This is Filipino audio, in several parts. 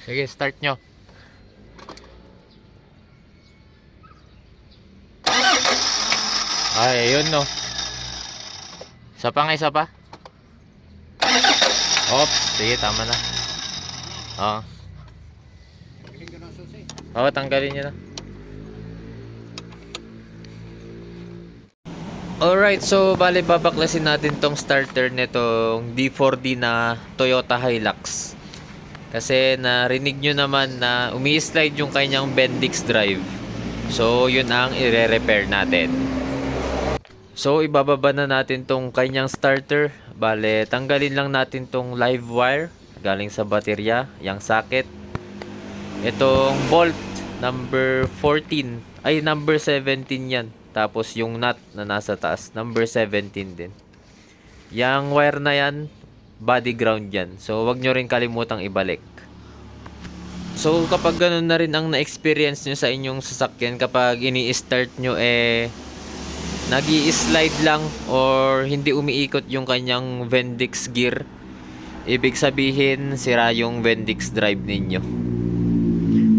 Sige, start nyo. Ay, ayun no. Isa pa nga, isa pa. Oops, sige, tama na. Oo. Oo, tanggalin nyo na. Alright, so bali babaklasin natin tong starter nitong D4D na Toyota Hilux. Kasi narinig nyo naman na umi-slide yung kanyang Bendix drive. So yun ang ire-repair natin. So ibababa na natin tong kanyang starter. Bale, tanggalin lang natin tong live wire galing sa baterya, yung socket. Itong bolt number 14, ay number 17 yan. Tapos yung nut na nasa taas, number 17 din. Yang wire na yan, body ground yan. So wag nyo rin kalimutang ibalik. So kapag ganun na rin ang na-experience nyo sa inyong sasakyan, kapag ini-start nyo nag-i-slide lang or hindi umiikot yung kanyang Bendix gear, ibig sabihin sira yung Bendix drive ninyo.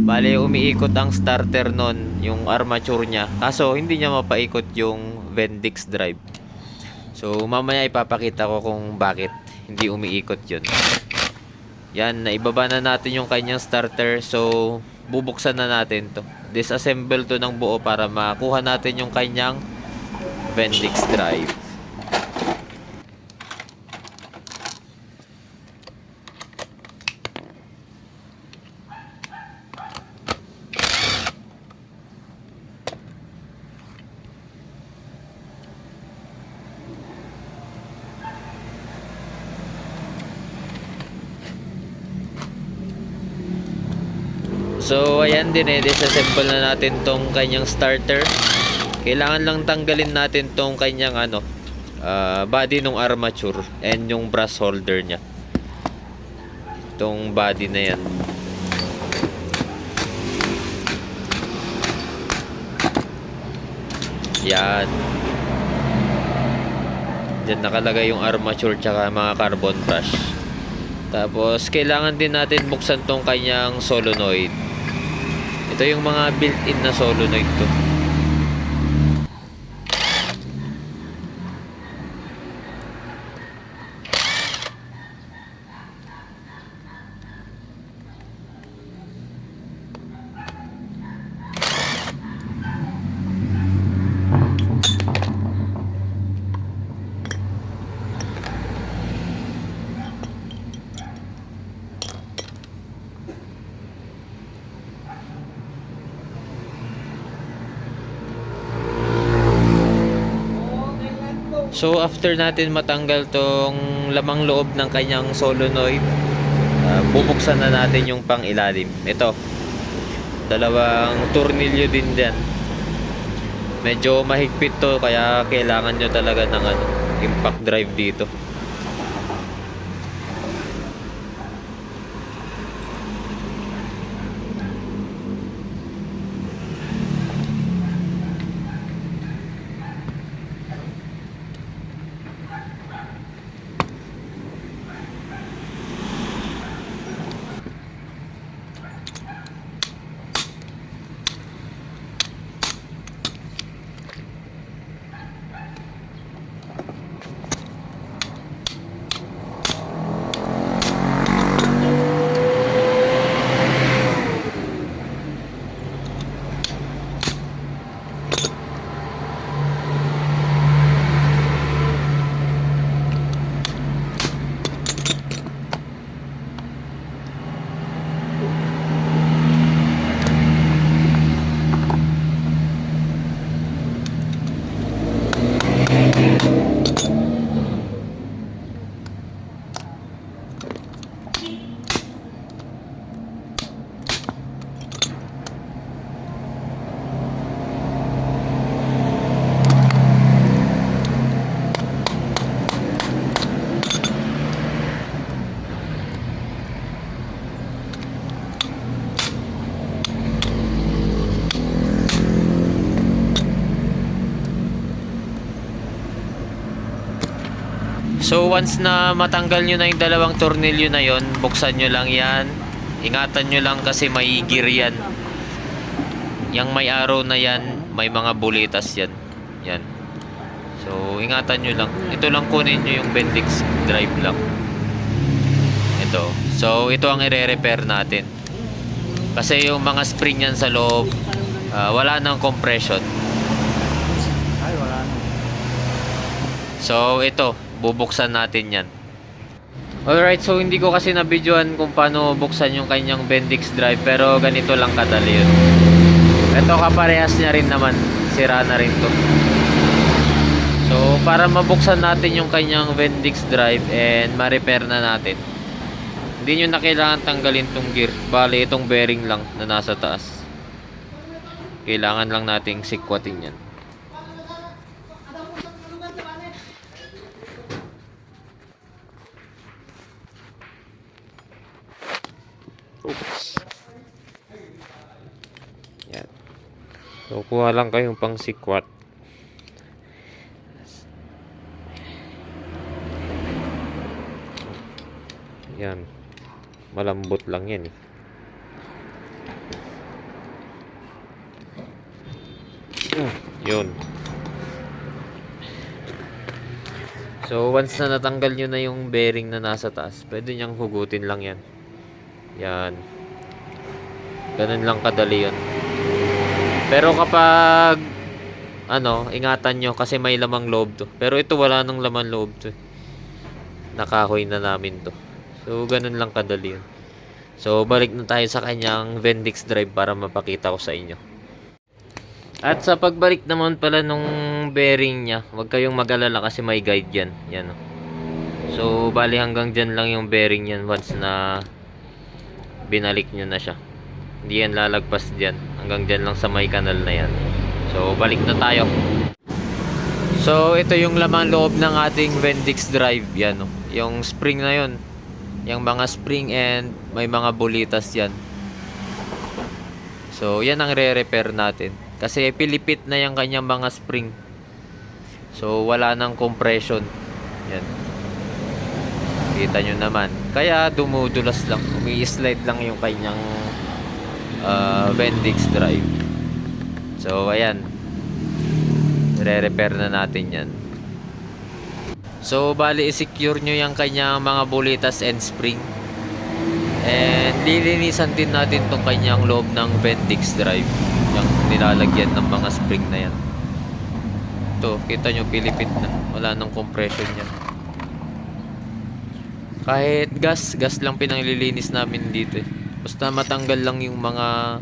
Bale, umiikot ang starter nun, yung armature niya. Kaso, hindi niya mapaikot yung Bendix drive. So, mamaya ipapakita ko kung bakit hindi umiikot yun. Yan, naibaba na natin yung kanyang starter. So, bubuksan na natin to. Disassemble to ng buo para makuha natin yung kanyang Bendix drive. So ayan din disassemble na natin tong kanyang starter. Kailangan lang tanggalin natin tong kanyang body ng armature and yung brass holder niya. Tong body na yan. Yan. Diyan nakalagay yung armature tsaka mga carbon brush. Tapos kailangan din natin buksan tong kanyang solenoid. Ito yung mga built-in na solenoid to. So after natin matanggal tong lamang loob ng kanyang solenoid, bubuksan na natin yung pang ilalim. Ito, dalawang tornilyo din dyan. Medyo mahigpit to, kaya kailangan nyo talaga ng impact drive dito. So once na matanggal nyo na yung dalawang tornilyo na yon, buksan nyo lang yan, Ingatan nyo lang kasi may gear yan. Yang may arrow na yan, may mga bulitas yan. Yan. So, ingatan nyo lang. Ito lang kunin nyo yung Bendix drive lang. Ito. So, ito ang i-repair natin. Kasi yung mga spring yan sa loob, wala nang compression. Ay, wala na. So, ito. Bubuksan natin yan. Alright, so hindi ko kasi na-videoan kung paano buksan yung kanyang Bendix drive. Pero ganito lang kadali yun. Ito kaparehas niya rin naman. Sira na rin to. So, para mabuksan natin yung kanyang Bendix drive and ma-repair na natin, hindi nyo na kailangan tanggalin tong gear. Bale, itong bearing lang na nasa taas. Kailangan lang nating sikwatin yan. Oops. Yan. So, kuha lang kayong pang sikwat. Yan. Malambot lang yan eh. Yun. So, once na natanggal nyo na yung bearing na nasa taas, pwede nyang hugutin lang yan. Yan. Ganun lang kadali yun. Pero kapag ingatan nyo kasi may lamang loob to. Pero ito wala nang laman loob to. Nakahoy na namin to. So, ganun lang kadali yun. So, balik na tayo sa kanyang Bendix drive para mapakita ko sa inyo. At sa pagbalik naman pala nung bearing niya, huwag kayong mag-alala kasi may guide yan. Yan. So, bali hanggang dyan lang yung bearing yan once na binalik nyo na siya. Hindi yan lalagpas dyan. Hanggang dyan lang sa may kanal na yan. So, balik na tayo. So, ito yung laman loob ng ating Bendix drive. Yan. Yung spring na yun. Yung mga spring and may mga bulitas yan. So, yan ang re-repair natin. Kasi pilipit na yung kanyang mga spring. So, wala nang compression. Yan. Kita nyo naman. Kaya dumudulas lang. Umi-slide lang yung kanyang Bendix drive. So, ayan. Re-repair na natin yan. So, bali i-secure nyo yung kanyang mga bulitas and spring. And lilinisan din natin tong kanyang loob ng Bendix drive. Yung nilalagyan ng mga spring na yan. Ito, kita nyo pilipit na. Wala nang compression yan. Kahit gas lang pinanglilinis namin dito eh. Basta matanggal lang yung mga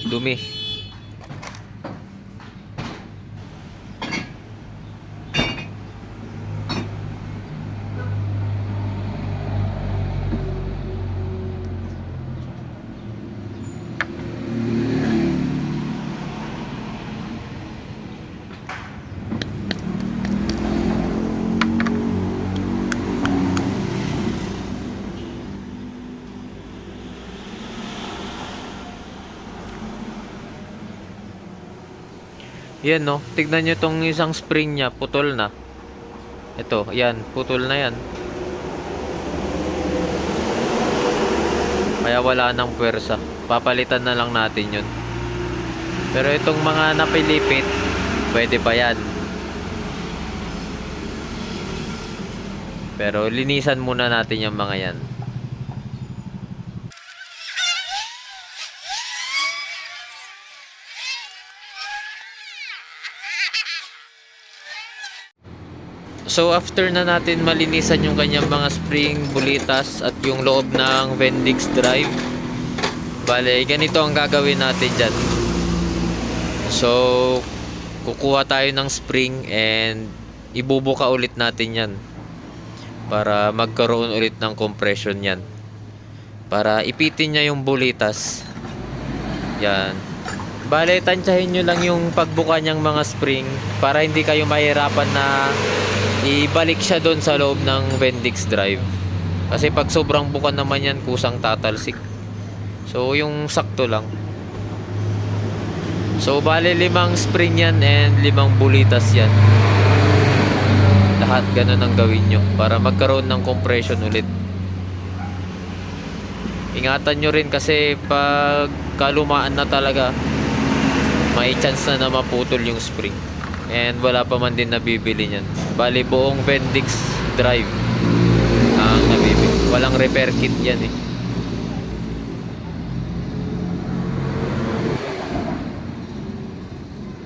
dumi. Yan no, tignan nyo tong isang spring niya, putol na. Ito, yan, putol na yan. Kaya wala nang puwersa. Papalitan na lang natin yun. Pero itong mga napilipit, pwede pa yan. Pero linisan muna natin yung mga yan. So after na natin malinisan yung kanyang mga spring, bulitas at yung loob ng Bendix drive, bale ganito ang gagawin natin dyan. So kukuha tayo ng spring and ibubuka ulit natin yan para magkaroon ulit ng compression yan, para ipitin niya yung bulitas. Yan. Bale, tansyahin nyo lang yung pagbuka niyang mga spring para hindi kayo mahirapan na ibalik siya doon sa loob ng Bendix drive. Kasi pag sobrang buka naman yan, kusang tatalsik. So, yung sakto lang. So, bale 5 spring yan and 5 bulitas yan. Lahat ganun ang gawin nyo para magkaroon ng compression ulit. ingatan nyo rin kasi pag kalumaan na talaga, may chance na maputol yung spring. And wala pa man din nabibili niyan. Bali buong Bendix drive ang nabibili. Walang repair kit yan eh.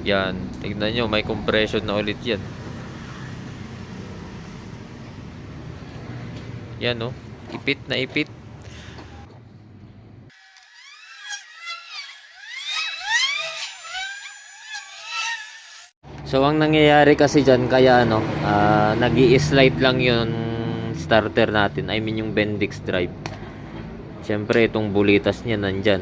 Yan, tignan nyo, may compression na ulit yan. Yan oh, ipit na ipit. So ang nangyayari kasi dyan, kaya ano, nag-i-slide lang yung starter natin. I mean yung Bendix drive. Siyempre itong bulitas niya nandyan.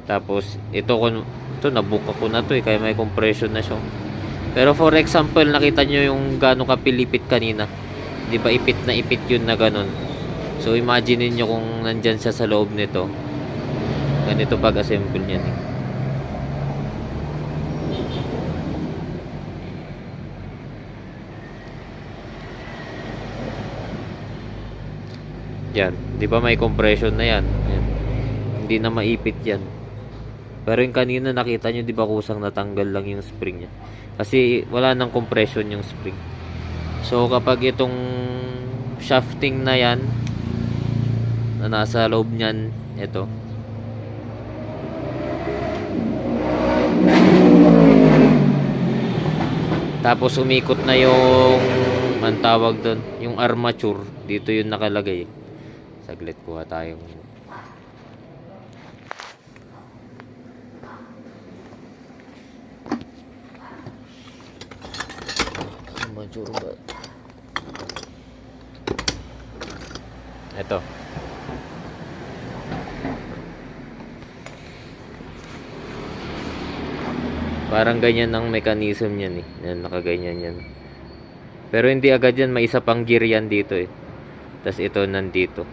Tapos ito nabuka ko na to eh, kaya may compression na siya. Pero for example, nakita nyo yung gano'ng kapilipit kanina. Di ba ipit na ipit yun na ganon. So imagine niyo kung nandyan siya sa loob nito. Ganito pag-assemble niyan eh. Yan, 'di ba may compression na 'yan. Yan. Hindi na maipit 'yan. Pero yung kanina nakita niyo 'di ba kusang natanggal lang yung spring niya. Kasi wala nang compression yung spring. So kapag itong shafting na 'yan na nasa loob niyan, ito. Tapos umikot na yung ang tawag doon, yung armature. Dito yun nakalagay. Saglit, kuha tayong armature ba? Ito. Parang ganyan ang mechanism niyan eh. Yan, nakaganyan yan. Pero hindi agad yan, may isa pang gear yan dito eh. Tapos ito nandito.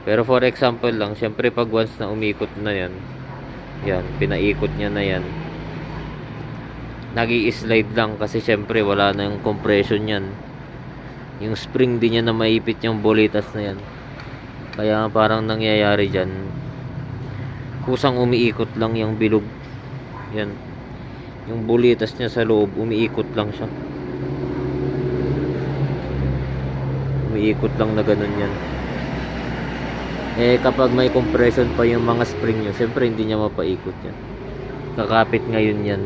Pero for example lang, syempre pag once na umikot na yan, yan, pinaikot niya na yan, nag-i-slide lang kasi syempre wala na yung compression yan. Yung spring din niya na maipit yung bolitas na yan. Kaya parang nangyayari dyan, kusang umiikot lang yung bilog. Yan. Yung bulitas niya sa loob, umiikot lang siya. Umiikot lang na ganun yan. Eh kapag may compression pa yung mga spring nyo, siyempre hindi niya mapaikot yan. Kakapit ngayon yan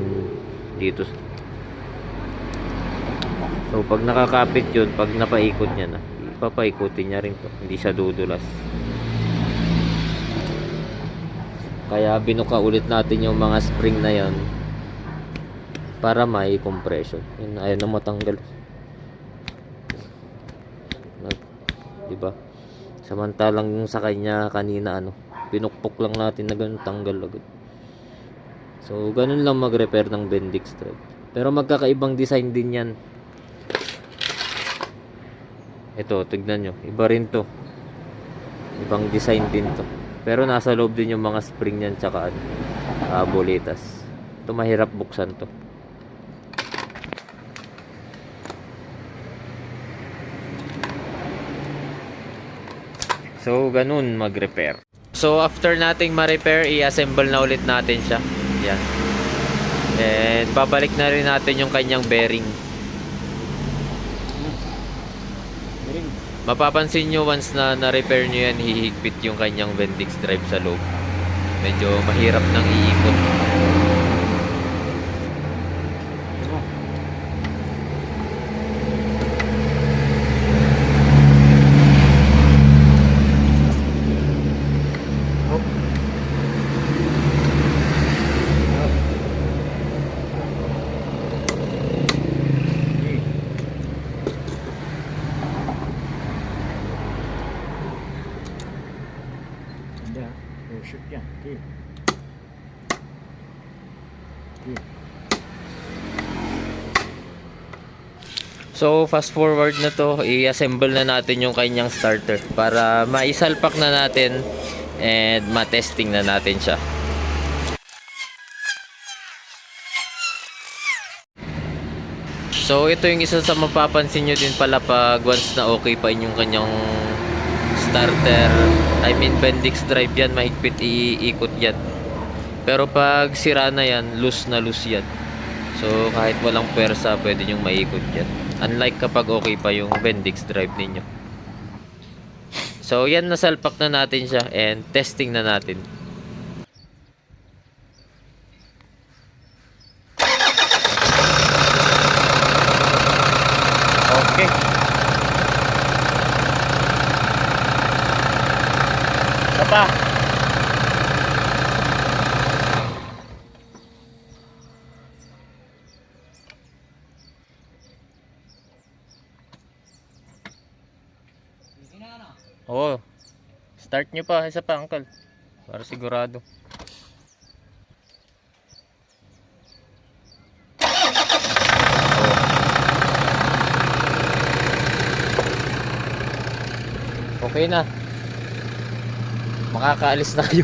dito. So pag nakakapit yun, pag napaikot niya na, ipapaikutin niya rin to. Hindi siya dudulas. Kaya binuka ulit natin yung mga spring na yan para may compression. Yun, ayaw na matanggal. Diba? Samantalang yung sa kanya kanina pinukpok lang natin na ganun, tanggal agad. So ganun lang mag-repair ng Bendix drive. Pero magkakaibang design din yan. Ito, tignan nyo, iba rin to. Ibang design din to. Pero nasa loob din yung mga spring yan tsaka bolitas. Ito mahirap buksan to. So, ganun mag-repair. So, after nating ma-repair, i-assemble na ulit natin siya. Yan. And, babalik na rin natin yung kanyang bearing. Mapapansin nyo once na na-repair nyo yan, hihigpit yung kanyang Bendix drive sa loob. Medyo mahirap nang iikot. Shoot yan. Okay. Okay. So, fast forward na to, i-assemble na natin yung kanyang starter para maisalpak na natin and ma-testing na natin siya. So ito yung isa sa mapapansin nyo din pala pag once na okay pa inyong kanyang starter, I mean Bendix drive yan, mahigpit iikot yan. Pero pag sira na yan, loose na loose yan. So kahit walang pwersa pwede nyong maikot yan. Unlike kapag okay pa yung Bendix drive ninyo. So yan, nasalpak na natin siya and testing na natin. Okay. Isa pa. Oo. Start nyo pa. Isa pa, uncle. Para sigurado. Okay na. Makakaalis na kayo.